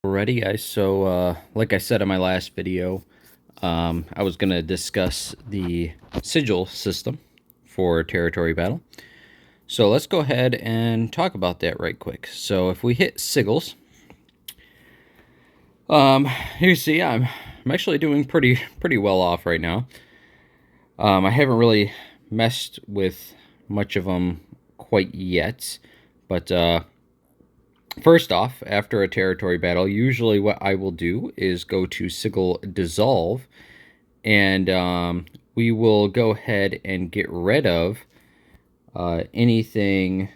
Alrighty, guys. So, like I said in my last video, I was going to discuss the Sigil system for territory battle. So let's go ahead and talk about that right quick. So if we hit Sigils, you see I'm actually doing pretty well off right now. I haven't really messed with much of them quite yet, but first off, after a territory battle, usually what I will do is go to Sigil Dissolve, and we will go ahead and get rid of anything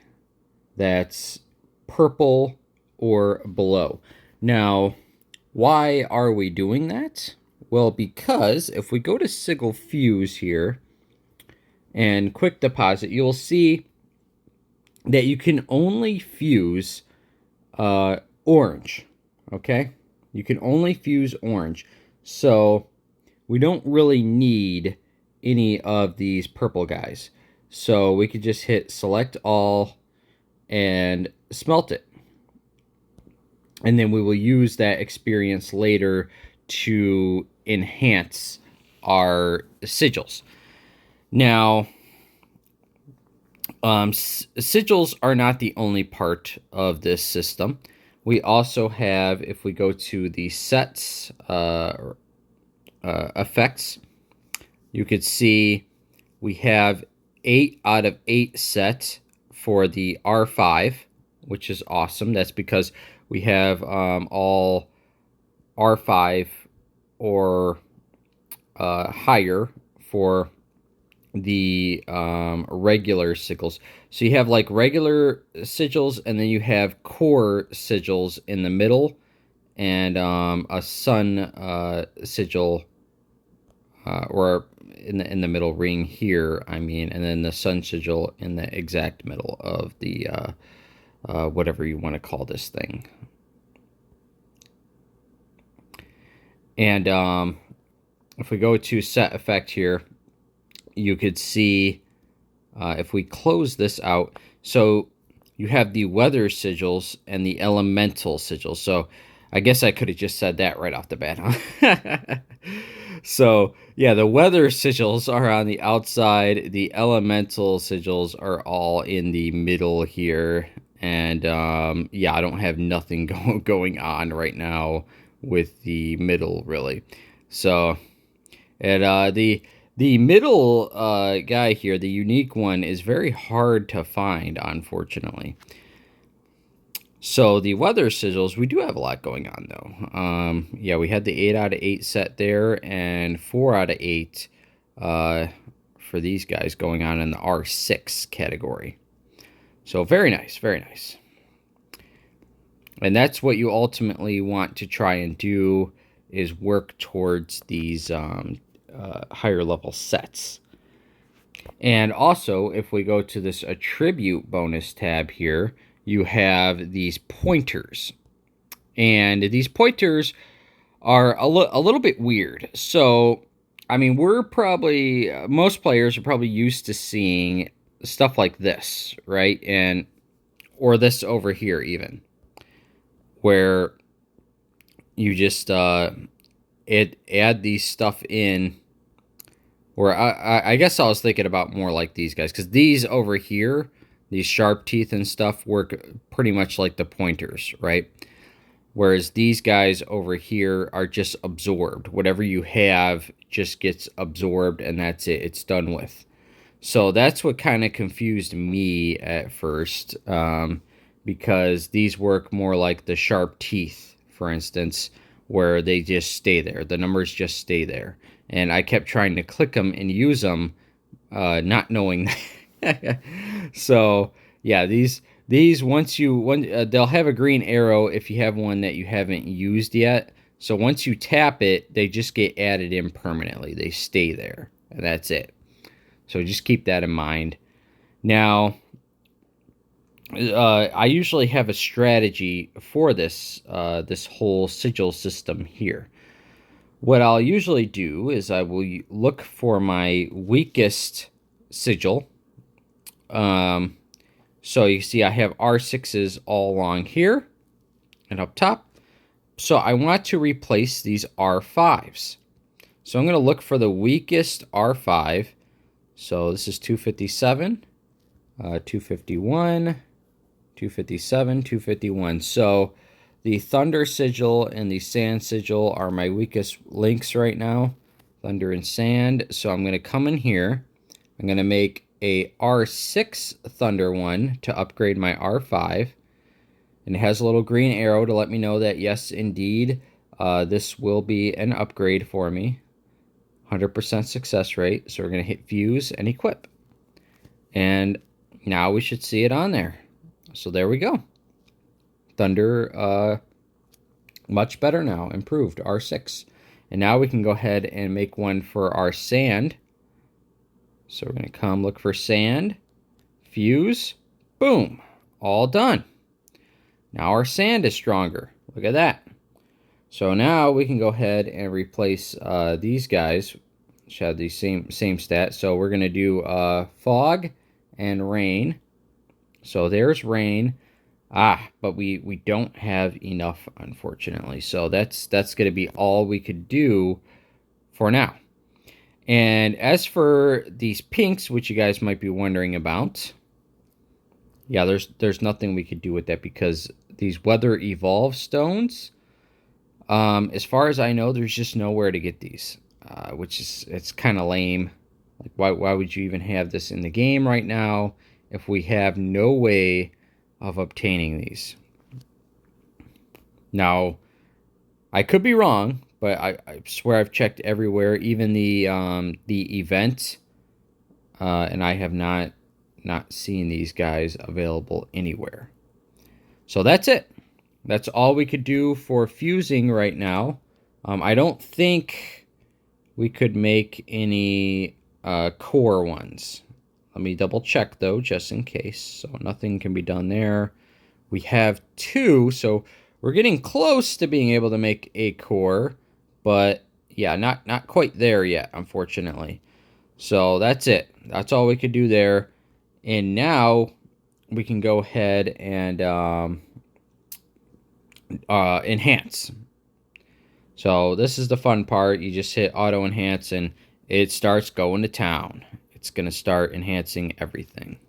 that's purple or below. Now, why are we doing that? Well, because if we go to Sigil Fuse here and quick deposit, you'll see that you can only fuse orange. Okay, you can only fuse orange, so we don't really need any of these purple guys. So we could just hit select all and smelt it, and then we will use that experience later to enhance our sigils. Now, sigils are not the only part of this system. We also have, if we go to the sets effects, you could see we have 8 out of 8 set for the R5, which is awesome. That's because we have all R5 or higher for the regular sigils. So you have like regular sigils, and then you have core sigils in the middle, and a sun sigil, or in the middle ring here, I mean, and then the sun sigil in the exact middle of the whatever you want to call this thing. And if we go to set effect here, you could see if we close this out, so you have the weather sigils and the elemental sigils. So I guess I could have just said that right off the bat, huh? So yeah, the weather sigils are on the outside, the elemental sigils are all in the middle here. And yeah, I don't have nothing going on right now with the middle, really. So and the middle guy here, the unique one, is very hard to find, unfortunately. So the weather sigils, we do have a lot going on, though. Yeah, we had the 8 out of 8 set there, and 4 out of 8 for these guys going on in the R6 category. So very nice, very nice. And that's what you ultimately want to try and do, is work towards these higher level sets. And also, if we go to this attribute bonus tab here, you have these pointers. And these pointers are a little bit weird. So, I mean, we're probably, most players are probably used to seeing stuff like this, right? And, or this over here even, where you just add these stuff in. Or I guess I was thinking about more like these guys, because these over here, these sharp teeth and stuff, work pretty much like the pointers, right? Whereas these guys over here are just absorbed. Whatever you have just gets absorbed, and that's it. It's done with. So that's what kind of confused me at first, because these work more like the sharp teeth, for instance, where they just stay there. The numbers just stay there. And I kept trying to click them and use them, not knowing that. So yeah, these once they'll have a green arrow if you have one that you haven't used yet. So once you tap it, they just get added in permanently. They stay there, and that's it. So just keep that in mind. Now, I usually have a strategy for this this whole sigil system here. What I'll usually do is I will look for my weakest sigil. So you see I have R6s all along here and up top. So I want to replace these R5s. So I'm going to look for the weakest R5. So this is 257, 251, 257, 251. So the Thunder Sigil and the Sand Sigil are my weakest links right now. Thunder and Sand. So I'm going to come in here. I'm going to make a R6 Thunder one to upgrade my R5. And it has a little green arrow to let me know that, yes, indeed, this will be an upgrade for me. 100% success rate. So we're going to hit Fuse and Equip. And now we should see it on there. So there we go. Thunder, much better now. Improved, R6. And now we can go ahead and make one for our Sand. So we're going to come look for Sand. Fuse. Boom. All done. Now our Sand is stronger. Look at that. So now we can go ahead and replace these guys, which have the same stat. So we're going to do Fog and Rain. So there's Rain. But we don't have enough, unfortunately. So that's going to be all we could do for now. And as for these pinks, which you guys might be wondering about, yeah, there's nothing we could do with that because these Weather Evolve stones, as far as I know, there's just nowhere to get these, which is, it's kind of lame. Like, why would you even have this in the game right now if we have no way of obtaining these? Now, I could be wrong, but I swear I've checked everywhere, even the event, and I have not seen these guys available anywhere. So that's it. That's all we could do for fusing right now. I don't think we could make any core ones. Let me double check though, just in case. So nothing can be done there. We have 2, so we're getting close to being able to make a core, but yeah, not quite there yet, unfortunately. So that's it. That's all we could do there. And now we can go ahead and enhance. So this is the fun part. You just hit auto enhance and it starts going to town. It's going to start enhancing everything.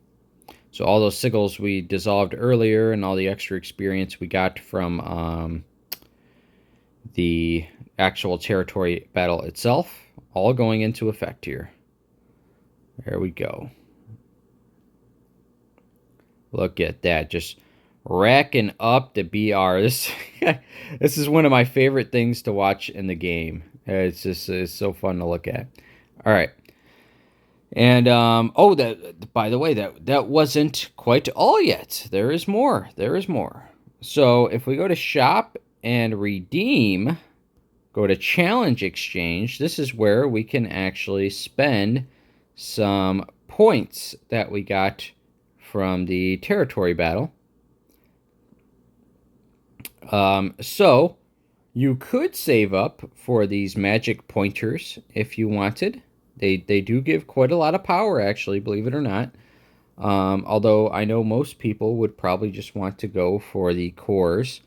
So all those sigils we dissolved earlier and all the extra experience we got from the actual territory battle itself, all going into effect here. There we go. Look at that. Just racking up the BR. This is one of my favorite things to watch in the game. It's so fun to look at. All right. And by the way, that wasn't quite all yet. There is more. There is more. So if we go to shop and redeem, go to challenge exchange, this is where we can actually spend some points that we got from the territory battle. So you could save up for these magic pointers if you wanted. They do give quite a lot of power, actually, believe it or not. Although I know most people would probably just want to go for the cores.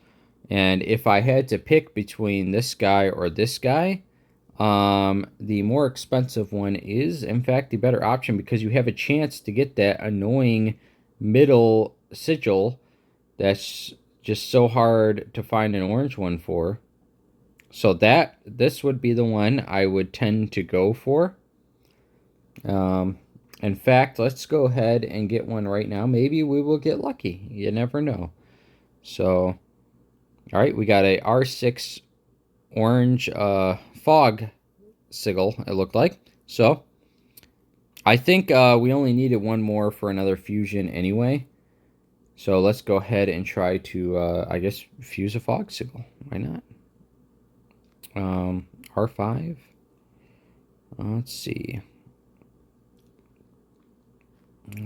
And if I had to pick between this guy or this guy, the more expensive one is, in fact, the better option because you have a chance to get that annoying middle sigil that's just so hard to find an orange one for. So this would be the one I would tend to go for. In fact, let's go ahead and get one right now. Maybe we will get lucky. You never know. So, all right, we got a R6 orange fog sigil, it looked like. So, I think we only needed one more for another fusion anyway. So let's go ahead and try to, I guess, fuse a fog sigil. Why not? R5. Let's see.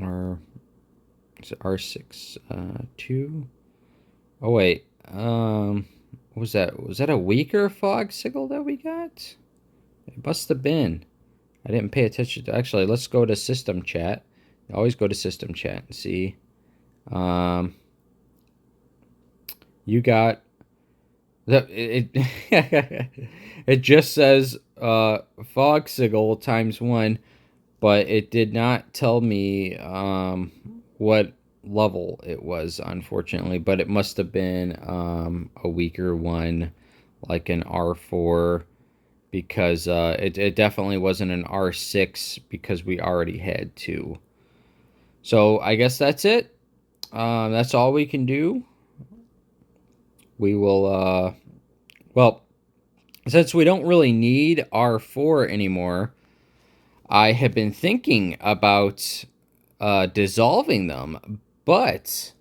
Or is it R6 2? Oh wait. What was that? Was that a weaker fog sigil that we got? It must have been. I didn't pay attention to. Actually, let's go to system chat. Always go to system chat and see. You got it it just says fog sigil times 1, but it did not tell me what level it was, unfortunately. But it must have been a weaker one, like an R4, because it definitely wasn't an R6 because we already had 2. So I guess that's it. That's all we can do. We will, well, since we don't really need R4 anymore, I have been thinking about dissolving them, but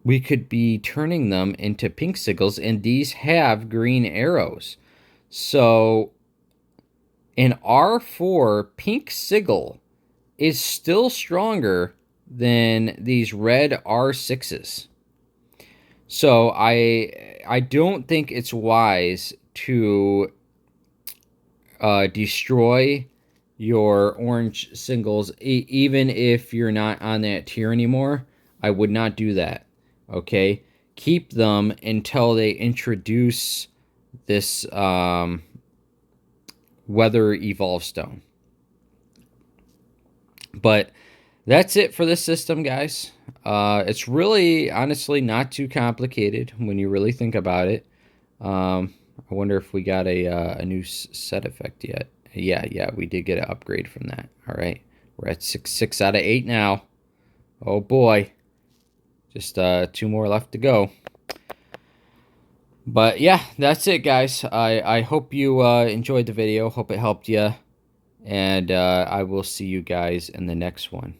we could be turning them into pink sigils, and these have green arrows. So an R4 pink sigil is still stronger than these red R6s. So I don't think it's wise to destroy your orange singles, even if you're not on that tier anymore. I would not do that. Okay, keep them until they introduce this weather evolve stone. But that's it for this system, guys. It's really, honestly, not too complicated when you really think about it. I wonder if we got a new set effect yet. Yeah, we did get an upgrade from that. All right, we're at 6 out of 8 now. Oh boy, just 2 more left to go. But yeah, that's it, guys. I hope you enjoyed the video. Hope it helped you, and I will see you guys in the next one.